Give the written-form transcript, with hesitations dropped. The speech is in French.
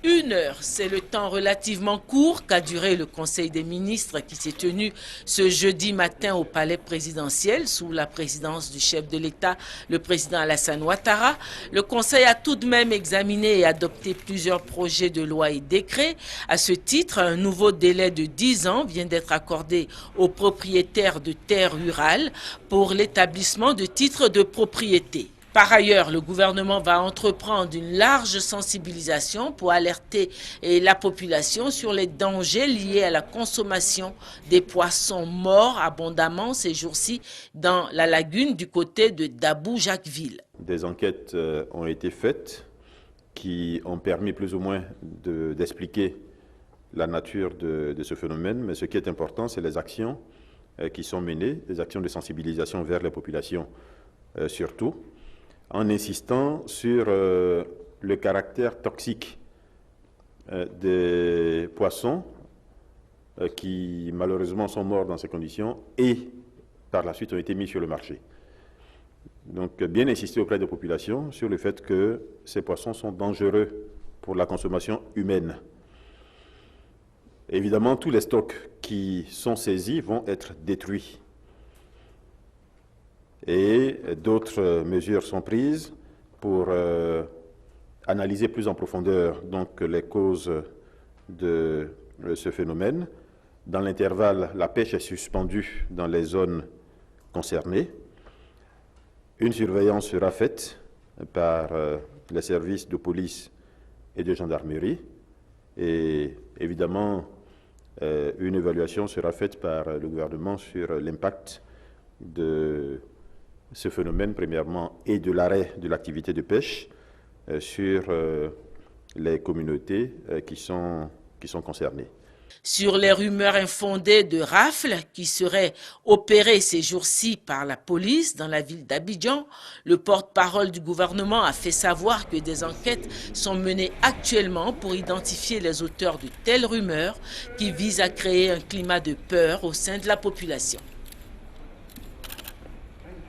1 heure, c'est le temps relativement court qu'a duré le Conseil des ministres qui s'est tenu ce jeudi matin au palais présidentiel sous la présidence du chef de l'État, le président Alassane Ouattara. Le Conseil a tout de même examiné et adopté plusieurs projets de loi et décrets. À ce titre, un nouveau délai de 10 ans vient d'être accordé aux propriétaires de terres rurales pour l'établissement de titres de propriété. Par ailleurs, le gouvernement va entreprendre une large sensibilisation pour alerter la population sur les dangers liés à la consommation des poissons morts abondamment ces jours-ci dans la lagune du côté de Dabou-Jacquesville. Des enquêtes ont été faites qui ont permis plus ou moins d'expliquer la nature de ce phénomène, mais ce qui est important, c'est les actions qui sont menées, les actions de sensibilisation vers les populations surtout, en insistant sur le caractère toxique des poissons qui malheureusement sont morts dans ces conditions et par la suite ont été mis sur le marché. Donc bien insister auprès des populations sur le fait que ces poissons sont dangereux pour la consommation humaine. Évidemment, tous les stocks qui sont saisis vont être détruits. Et d'autres mesures sont prises pour analyser plus en profondeur donc, les causes de ce phénomène. Dans l'intervalle, la pêche est suspendue dans les zones concernées. Une surveillance sera faite par les services de police et de gendarmerie. Et évidemment, une évaluation sera faite par le gouvernement sur l'impact de ce phénomène, premièrement, et de l'arrêt de l'activité de pêche sur les communautés qui sont concernées. Sur les rumeurs infondées de rafles qui seraient opérées ces jours-ci par la police dans la ville d'Abidjan, le porte-parole du gouvernement a fait savoir que des enquêtes sont menées actuellement pour identifier les auteurs de telles rumeurs qui visent à créer un climat de peur au sein de la population.